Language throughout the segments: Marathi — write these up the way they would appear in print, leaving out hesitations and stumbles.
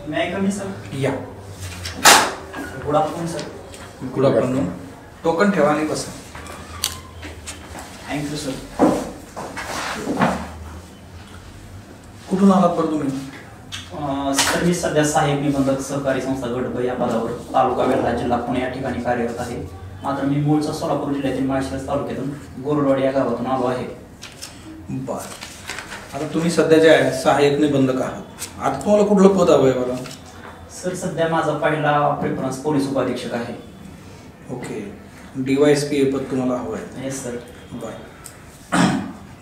May I come in, sir? Yeah. Good afternoon, sir. Good afternoon. Token ठेवा आणि बसा. Thank you, sir. कुठून आलात बरं तुम्ही? सर मी सध्या सहाय्यक निबंधक सहकारी संस्था गट या पदावर तालुका वेल्हा जिल्हा पुणे या ठिकाणी कार्यरत आहे. मात्र मी मूळचा सोलापूर जिल्ह्यातील माळशिरस तालुक्यातून गोरडवाडी या गावातून आलो आहे. बर. आता तुम्ही सध्या जे आहे सहाय्यक निबंधक आहात. आता तुम्हाला कुठलं पद हवं आहे बरं? सर सध्या माझा पहिला प्रेफरन्स पोलीस उपाधीक्षक आहे. ओके. DYSP हे पद तुम्हाला हवं आहे? Yes sir. बर.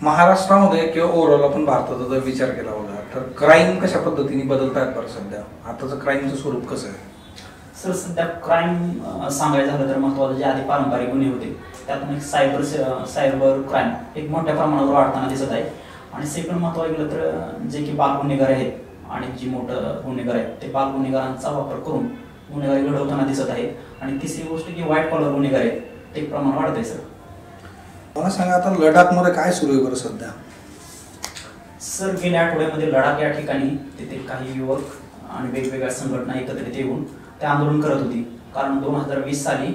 महाराष्ट्रामध्ये किंवा ओव्हरऑल आपण भारताचा जर विचार केला होता तर क्राईम कशा पद्धतीने बदलत आहेत बरं सध्या? आताचं क्राईमचं स्वरूप कसं आहे? सर सध्या क्राईम सांगायचं झालं तर महत्त्वाचं जे आधी पारंपरिक गुन्हे होते त्यातून एक सायबर क्राईम एक मोठ्या प्रमाणावर वाढताना दिसत आहे. आणि सेकंड महत्त्वाचं गेलं तर जे की बाल गुन्हेगार आहेत आणि जी मोठं गुन्हेगार आहेत ते बाल गुन्हेगारांचा वापर करून गुन्हेगारी घडवताना दिसत आहेत. आणि तिसरी गोष्ट की व्हाईट कॉलर गुन्हेगार आहेत ते प्रमाण वाढत आहे. सर मला सांगा आता लडाखमध्ये काय सुरू आहे बरं सध्या? सर गेल्या आठवड्यामध्ये लडाख या ठिकाणी तिथे काही युवक आणि वेगवेगळ्या संघटना एकत्रित येऊन ते आंदोलन करत होती. कारण 2020 साली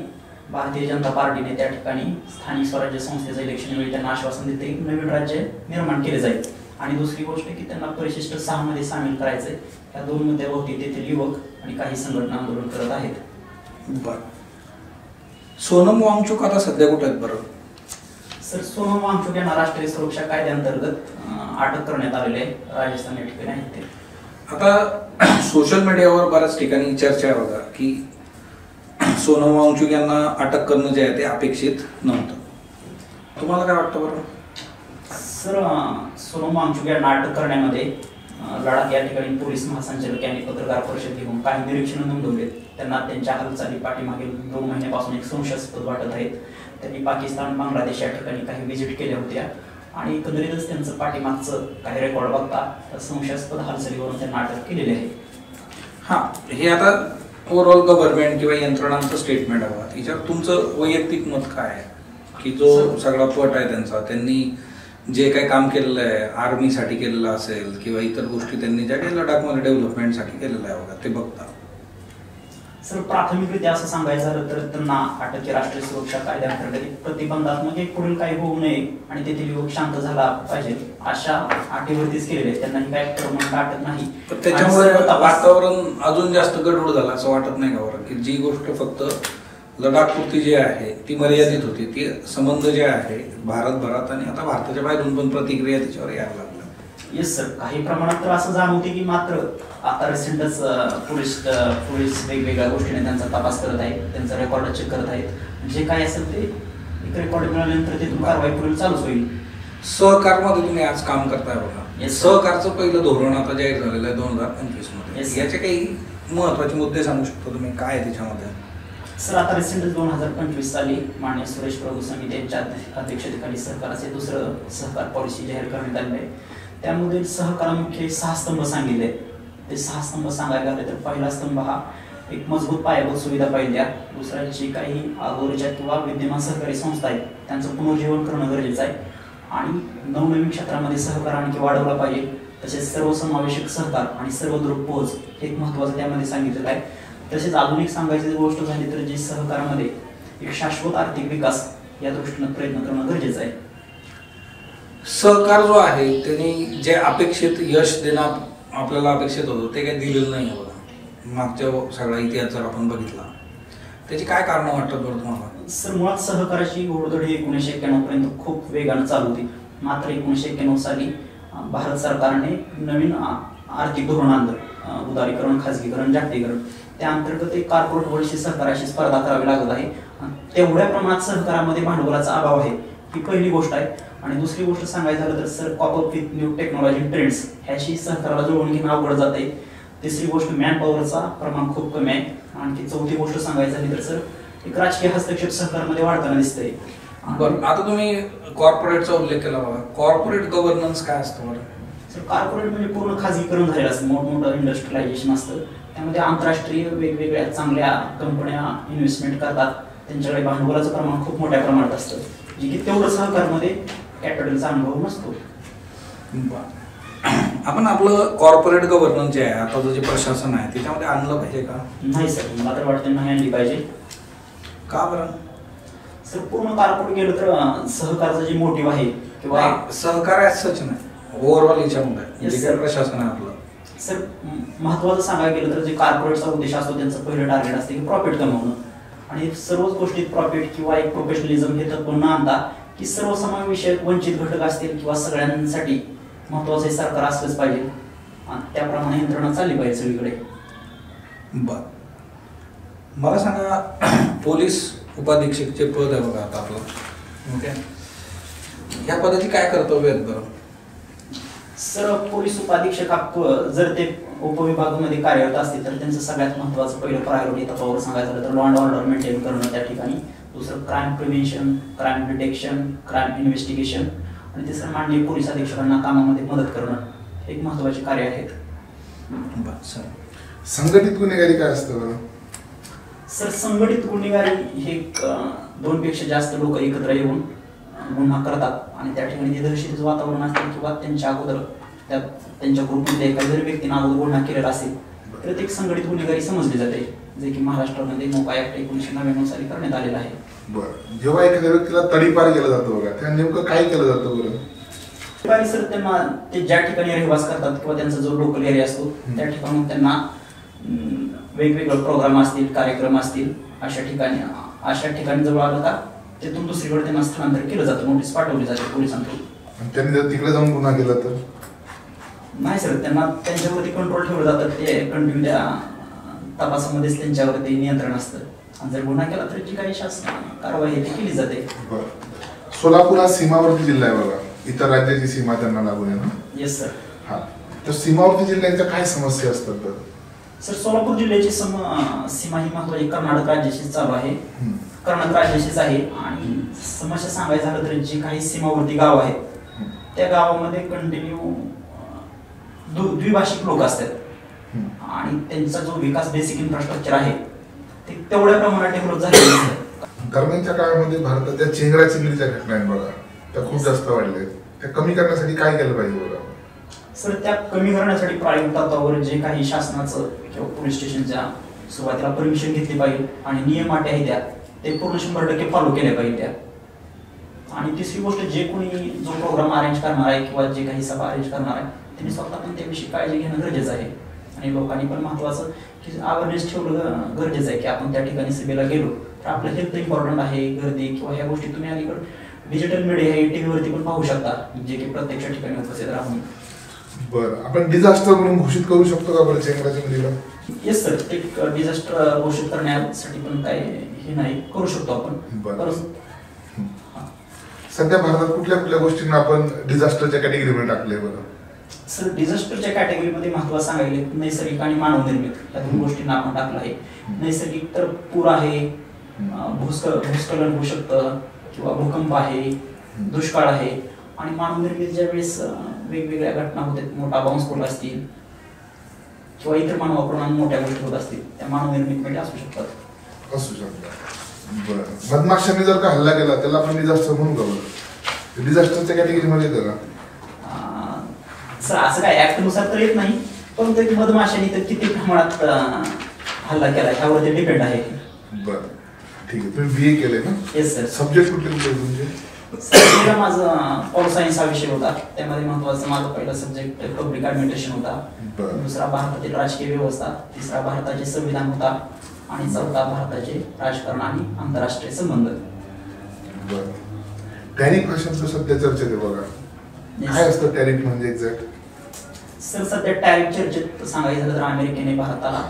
भारतीय जनता पार्टीने त्या ठिकाणी स्थानिक स्वराज्य संस्थेचं इलेक्शन वेळी त्यांना आश्वासन देते की नवीन राज्य निर्माण केले जाईल. आणि दुसरी गोष्ट की त्यांना परिशिष्ट 6 मध्ये सामील करायचंय. या दोन मुद्द्यावरती तेथील युवक आणि काही संघटना आंदोलन करत आहेत. बर. सोनम वांगचुक आता सध्या कुठे आहेत बरं? सर सोनम वांगचुक यांना राष्ट्रीय सुरक्षा कायद्याअंतर्गत अटक करण्यात आलेली आहे. राजस्थान या ठिकाणी आहेत ते. आता सोशल मीडियावर बऱ्याच ठिकाणी चर्चा आहे बघा की सोनम वांगचुक यांना अटक करणं जे आहे ते अपेक्षित नव्हतं. तुम्हाला काय वाटतं बरं? सर सोनम वांगचुक यांना अटक करण्यामध्ये लडाख या ठिकाणी पोलीस महासंचालक यांनी पत्रकार परिषद घेऊन काही निरीक्षण नोंदवले. त्यांना त्यांच्या हालचाली पाठीमागील 2 महिन्यापासून एक संशयास्पद वाटत आहेत. त्यांनी पाकिस्तान बांगलादेश या ठिकाणी काही व्हिजिट केल्या होत्या आणि एकंदरीतच त्यांचं पाठीमागचं काही रेकॉर्ड बघता संशयास्पद हालचालीवरून त्यांना अटक केलेली आहे. हां, हे आता ओव्हरऑल गव्हर्नमेंट किंवा यंत्रणांचं स्टेटमेंट हवं. याच्यावर तुमचं वैयक्तिक मत काय आहे की जो सगळा पट आहे त्यांचा, त्यांनी जे काही काम केलेलं आहे आर्मीसाठी केलेलं असेल किंवा इतर गोष्टी त्यांनी ज्या काही लडाखमध्ये डेव्हलपमेंटसाठी केलेलं आहे बघा ते बघता? सर प्राथमिकरित्या असं सांगायचं झालं तर त्यांना अटक राष्ट्रीय सुरक्षा कायद्याअंतर्गत प्रतिबंधात्मक एक पुढील काही होऊ नये आणि तेथील युवक शांत झाला पाहिजे अशा अटीवरतीच केलेले आहे. त्यांना काही अटक नाही. त्याच्यामुळे वातावरण अजून जास्त गडबड झालं असं वाटत नाही का बरं? की जी गोष्ट फक्त लडाखपुरती जी आहे ती मर्यादित होती ती संबंध जे आहे भारतभरात आणि आता भारताच्या बाहेरून पण प्रतिक्रिया त्याच्यावर यायला लागल्या. Yes sir. काही प्रमाणात तर असं जाणवते की मात्र आता रिसेंटच पोलीस वेगवेगळ्या गोष्टीने त्यांचा तपास करत आहेत. त्यांचा रेकॉर्ड चेक करत आहेत. जे काय असेल ते एक रेकॉर्ड मिळाल्यानंतर तिथून कारवाई पुढे चालूच होईल. सहकारमध्ये तुम्ही आज काम करताय बघा. सहकारचं पहिलं धोरण आता जाहीर झालेलं आहे 2025 मध्ये. याचे काही महत्वाचे मुद्दे सांगू शकता तुम्ही काय आहे त्याच्यामध्ये? सर आता रिसेंटली 2025 साली माननीय सुरेश प्रभू समिती यांच्या अध्यक्षतेखाली सहकाराचे दुसरं सहकार पॉलिसी जाहीर करण्यात आलेलं आहे. त्यामध्ये सहकारामुखे 6 स्तंभ सांगितले. ते 6 स्तंभ सांगायला गेले तर पहिला स्तंभ हा एक मजबूत पायाभूत सुविधा पाहिल्या. दुसरा जी काही अगोदरच्या किंवा विद्यमान सहकारी संस्था आहेत त्यांचं पुनर्जीवन करणं गरजेचं आहे. आणि नवनवीन क्षेत्रामध्ये सहकार आणखी वाढवला पाहिजे. तसेच सर्वसमावेशक सहकार आणि सर्वदूर पोहोच हे एक महत्त्वाचं त्यामध्ये सांगितलेलं आहे. तसेच आधुनिक सांगायची गोष्ट झाली तर जी सहकारामध्ये एक शाश्वत आर्थिक विकास या दृष्टीनं प्रयत्न करणं गरजेचं आहे. सहकार जो आहे त्यांनी जे अपेक्षित यश देणं आपल्याला अपेक्षित होतं ते काही दिलेलं नाही आहे बघा. मागच्या सगळा इतिहास जर आपण बघितला त्याची काय कारणं वाटतात बरं तुम्हाला? सर मुळात सहकाराची घोडदौड ही 1991 पर्यंत खूप वेगानं चालू होती. मात्र 1991 साली भारत सरकारने नवीन आर्थिक धोरण आणलं. उदारीकरण, खाजगीकरण, जागतिकीकरण. त्या अंतर्गत एक कॉर्पोरेट वर्ल्डशी सहकाराशी स्पर्धा करावी लागत आहे. तेवढ्या प्रमाणात सहकारामध्ये भांडवलाचा अभाव आहे ही पहिली गोष्ट आहे. आणि दुसरी गोष्ट सांगायचं झालं तर sir cope up with new technology trends ह्याशी सहकाराला जुळवून घेणं अवघड जाते. तिसरी गोष्ट मॅन पॉवरचा प्रमाण खूप कमी आहे. आणखी चौथी गोष्ट सांगायचं झाली तर सर एक राजकीय हस्तक्षेप सहकारमध्ये वाढताना दिसतंय. बरं, आता तुम्ही कॉर्पोरेटचा उल्लेख केला बघा. कॉर्पोरेट गव्हर्नन्स काय असतं बरं? सर कॉर्पोरेट म्हणजे पूर्ण खाजगीकरण झालेलं असतं. मोठमोठं इंडस्ट्रियलायझेशन असतं. त्यामध्ये आंतरराष्ट्रीय वेगवेगळ्या चांगल्या कंपन्या इन्व्हेस्टमेंट करतात. त्यांच्याकडे भांडवलाचं प्रमाण खूप मोठ्या प्रमाणात असतं जे की तेवढं सहकारमध्ये कॅपिटलचा अनुभव नसतो. आपण आपलं कॉर्पोरेट गव्हर्नन्स जे आहे आता जे प्रशासन आहे त्याच्यामध्ये आणलं पाहिजे का? नाही सर, मला तर वाटतं नाही आणली पाहिजे. का बरं? सर पूर्ण कॉर्पोरेट गेलं तर सहकारचं जे मोटिव्ह आहे किंवा सहकार्य सच नाही, ओव्हरऑल याच्यामध्ये जे काही प्रशासन आहे आपलं. सर महत्वाचं सांगायला गेलं तर जे कॉर्पोरेटचा उद्देश असतो त्यांचं पहिलं टार्गेट असते की प्रॉफिट कमवणं, आणि सर्वच गोष्टीत प्रॉफिट किंवा एक प्रोफेशनलिझम हे तत्व न आणता की सर्वसमावेशक वंचित घटक असतील किंवा सगळ्यांसाठी महत्वाचं हे सरकार असलंच पाहिजे आणि त्याप्रमाणे यंत्रणा चालली पाहिजे सगळीकडे. बर, मला सांगा पोलीस उपाधीक्षकचे पद आहे बघा आता आपलं, ओके, ह्या पदाची काय कर्तव्य आहेत बरं? सर पोलीस उपाधीक्षक जर ते उपविभागामध्ये कार्यरत असतील तर त्यांचं सगळ्यात महत्त्वाचं पहिलं प्रायोरिटी तत्वावर सांगायचं झालं तर लॉ अँड ऑर्डर मेंटेन करणं त्या ठिकाणी, दुसरं crime prevention, crime detection, crime investigation, आणि तिसरं माननीय पोलीस अधीक्षकांना कामामध्ये मदत करणं एक महत्त्वाचे कार्य आहेत. संघटित गुन्हेगारी काय असतं? सर संघटित गुन्हेगारी हे दोनपेक्षा जास्त लोक एकत्र येऊन गुन्हा करतात आणि त्या ठिकाणी जे दहशतीचं वातावरण असते किंवा त्यांच्या अगोदर त्यांच्या ग्रुपमध्ये एखाद्या जर व्यक्तीने अगोदर गुन्हा केलेला असेल तर ते एक संघटित गुन्हेगारी समजली जाते, जे की महाराष्ट्रामध्ये मोका ऍक्ट 1999 साली करण्यात आलेला आहे. बरं, जेव्हा एखाद्या व्यक्तीला तडीपार केलं जातं बघा, त्या नेमकं काय केलं जातं बरं? सर त्यांना ते ज्या ठिकाणी रहिवास करतात किंवा त्यांचा जो लोकल एरिया असतो त्या ठिकाणी त्यांना वेगवेगळे प्रोग्राम असतील, कार्यक्रम असतील, अशा ठिकाणी जवळ आलं का तिथून दुसरीकडे त्यांना स्थलांतर केलं जातं, नोटीस पाठवली जाते पोलिसांकडून. आणि त्यांनी जर तिकडे जाऊन गुन्हा केला तर? नाही सर, त्यांना त्यांच्यावरती कंट्रोल ठेवलं जातं, ते कंटिन्यू त्या तपासामध्येच त्यांच्यावरती नियंत्रण असतं आणि जर गुन्हा केला तर जी काही शासन कारवाई ती केली जाते. सोलापूर हा सीमावर्ती जिल्हा आहे बघा, इतर राज्याची सीमा त्यांना लागून आहे ना? Yes sir. हा, तर सीमावर्ती जिल्ह्यांच्या काय समस्या असतात? सर सोलापूर जिल्ह्याची सीमा ही महत्वाची कर्नाटक राज्याशी चालू आहे, कर्नाटक राज्याशीच आहे, आणि समस्या सांगायचं झालं तर जी काही सीमावर्ती गाव आहेत त्या गावामध्ये कंटिन्यू द्विभाषिक लोक असतात आणि त्यांचा जो विकास बेसिक इन्फ्रास्ट्रक्चर आहे ते तेवढ्या प्रमाणात डेव्हलप झालेलं आहे. दरम्यानच्या काळामध्ये भारताच्या चेंगराचेंगरीच्या घटना आहेत बघा, त्या खूप जास्त वाढल्या, त्या कमी करण्यासाठी काय केलं पाहिजे बघा? सर त्या कमी करण्यासाठी प्रायोगिक तत्वावर जे काही शासनाचं किंवा पोलीस स्टेशनच्या सुरुवातीला परमिशन घेतली पाहिजे आणि नियम अटी आहेत त्या ते पूर्ण 100% फॉलो केले पाहिजे त्या. आणि तिसरी गोष्ट, जे कोणी जो प्रोग्राम अरेंज करणार आहे किंवा जे काही सभा अरेंज करणार आहे त्यांनी स्वतः पण त्याविषयी काळजी घेणं गरजेचं आहे आणि लोकांनी पण महत्वाचं की अवेअरनेस ठेवणं गरजेचं आहे की आपण त्या ठिकाणी सभेला गेलो तर आपलं हेल्थ इम्पॉर्टंट आहे, गर्दी किंवा ह्या गोष्टी तुम्ही अलीकडे डिजिटल मीडिया हे टीव्हीवरती पण पाहू शकता, जे की प्रत्यक्ष ठिकाणी उपस्थित राहून. बरं, आपण डिझास्टर म्हणून घोषित करू शकतो का बरं चेंगराचेंगरीला? येस सर, ते डिझास्टर घोषित करण्यासाठी पण काय हे नाही, करू शकतो आपण. सध्या भारतात कुठल्या कुठल्या गोष्टींना आपण डिझास्टरच्या कॅटेगरीमध्ये टाकले बरं? सर डिझास्टरच्या कॅटेगरीमध्ये महत्त्वाचं सांगायला नैसर्गिक आणि मानवनिर्मित या दोन गोष्टींना आपण टाकलं आहे. नैसर्गिक तर पूर आहे, भूस्खलन होऊ शकतं किंवा भूकंप आहे, दुष्काळ आहे, आणि मानवनिर्मित ज्या वेळेस वेगवेगळ्या घटना होतात, मोठा बॉम्बस्फोट असतील किंवा इतर मानवाप्रमाणे मोठ्या गोष्टी होत असतील त्या मानवनिर्मित मध्ये असू शकतात. असू शकतात. बरं, बदमाशांनी जर का हल्ला केला त्याला आपण डिझास्टर म्हणू का बरं? डिझास्टरच्या कॅटेगरीमध्ये येतं का? सर असं काय ऍक्ट नुसार तर येत नाही, परंतु एक मधमाशांनी तर किती प्रमाणात हल्ला केला ह्यावर ते डिपेंड आहे. बरं, ठीक आहे. तुम्ही BA केले ना? Yes sir. सब्जेक्ट कुठले कुठले तुमचे? माझं पॉल सायन्स हा विषय होता, त्यामध्ये महत्वाचा माझा पहिला सब्जेक्ट पब्लिक ऍडमिनिस्ट्रेशन होता, दुसरा भारतातील राजकीय व्यवस्था, तिसरा भारताचे संविधान होता आणि चौथा भारताचे राजकारण आणि आंतरराष्ट्रीय संबंध. बरं, टॅरिफ हा शब्द सध्या चर्चेत आहे बघा, काय असतं टॅरिफ म्हणजे एक्झॅक्ट? सर सध्या टॅरिफ चर्चेत सांगायचं झालं तर अमेरिकेने भारताला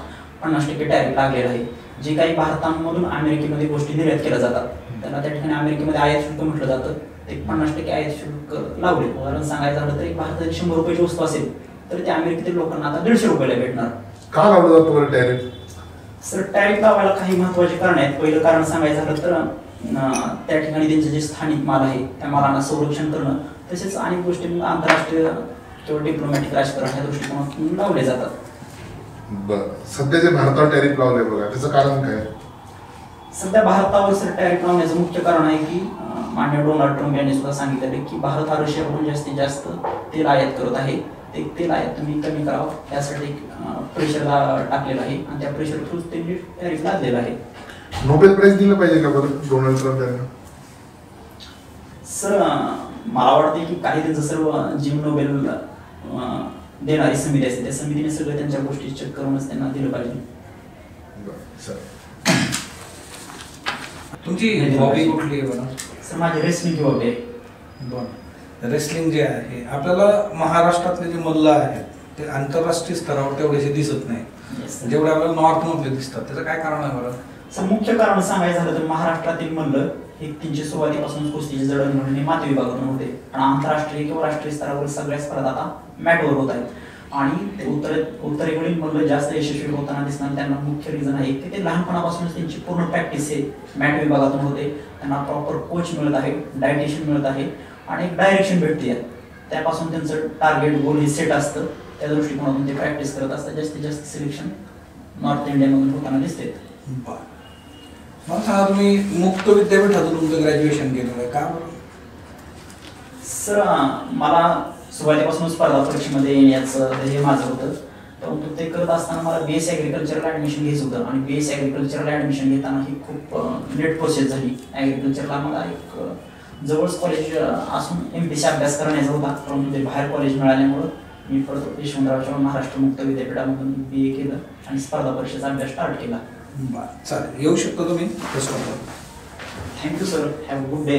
50% टॅरिफ लागलेला आहे. जे काही भारतामधून अमेरिकेमध्ये गोष्टी निर्यात केल्या जातात त्याला त्या ठिकाणी अमेरिकेमध्ये आयात शुल्क म्हटलं जातं, ते 50% आयात शुल्क लावले. उदाहरण सांगायचं झालं तर एक भारताची 100 रुपयाची वस्तू असेल तर ते अमेरिकेतील लोकांना आता 150 रुपयाला भेटणार. का लावलं जातं बरं टॅरिफ? सर टॅरिफ लावायला काही महत्वाचे कारण आहेत. पहिलं कारण सांगायचं झालं तर त्या ठिकाणी त्यांचे जे स्थानिक माल आहे त्या मालांना संरक्षण करणं, तसेच अनेक गोष्टी आंतरराष्ट्रीय किंवा डिप्लोमॅटिक राजकारण ह्या दृष्टिकोनातून लावले जातात. बरं, सध्या जे भारतावर टॅरिफ लावले बघा त्याचं कारण काय? सध्या भारतावर सर टॅरिफ लावण्याचं मुख्य कारण आहे की माननीय डोनाल्ड ट्रम्प यांनी सुद्धा सांगितले की भारत हा रशियाकडून जास्तीत जास्त तेल आयात करत आहे, तेल आहे तुम्ही कमी करावं यासाठी प्रेशर टाकलेलं आहे आणि त्या प्रेशर थ्रू त्यांनी टॅरिफ लादलेलं आहे. नोबेल प्राइज दिलं पाहिजे का बरं डोनाल्ड ट्रम्प यांना? सर मला वाटते की काही त्यांचं सर्व जीव नोबेल देणारी समिती असते त्या समितीने सगळं त्यांच्या गोष्टी चेक करूनच त्यांना दिलं पाहिजे. तुमची हॉबी कुठली आहे बरं? सर माझी रेसलिंग हॉबी आहे. बरं, रेसलिंग जे आहे आपल्याला महाराष्ट्रातले जे मल्ल आहेत ते आंतरराष्ट्रीय स्तरावर तेवढेसे दिसत नाही जेवढे आपल्याला नॉर्थ मधले दिसतात. त्याचं काय कारण आहे बरं? सर मुख्य कारण सांगायचं झालं तर महाराष्ट्रातील मल्ल हे त्यांची सुरुवातीपासून कुस्तीची जडणघडण माती विभागातून होते आणि आंतरराष्ट्रीय किंवा राष्ट्रीय स्तरावर सगळ्या स्पर्धा आता मॅटवर होत आहेत आणि ते उत्तरेकडील मल्ल जास्त यशस्वी होताना दिसणार. त्यांना मुख्य रिझन आहे की ते लहानपणापासूनच त्यांची पूर्ण प्रॅक्टिस हे मॅट विभागातून होते. त्यांना प्रॉपर कोच मिळत आहे, डायटिशियन मिळत आहे आणि एक डायरेक्शन भेटते. त्यापासून त्यांचं टार्गेट गोल हे सेट असतं. त्या दृष्टिकोनातून ते प्रॅक्टिस करत असतात. जास्तीत जास्त सिलेक्शन नॉर्थ इंडियामधून होताना दिसते. मला सांगा तुम्ही मुक्त विद्यापीठातून तुमचं ग्रॅज्युएशन केलेलं आहे का बरं? सर मला सुरुवातीपासून स्पर्धा परीक्षेमध्ये येण्याचं हे माझं होतं. परंतु ते करत असताना मला BSc ॲग्रिकल्चरला ॲडमिशन घ्यायचं होतं आणि BSc ॲग्रिकल्चरला ॲडमिशन घेताना ही खूप लेट प्रोसेस झाली. ॲग्रिकल्चरला मला एक जवळच कॉलेज असून MPC अभ्यास करण्याचा होता. परंतु ते बाहेर कॉलेज मिळाल्यामुळं मी परत यशवंतराव चव्हाण महाराष्ट्र मुक्त विद्यापीठामधून BA केलं आणि स्पर्धा परीक्षेचा अभ्यास स्टार्ट केला. चालेल, येऊ शकतो तुम्ही. Thank you sir, have a good day.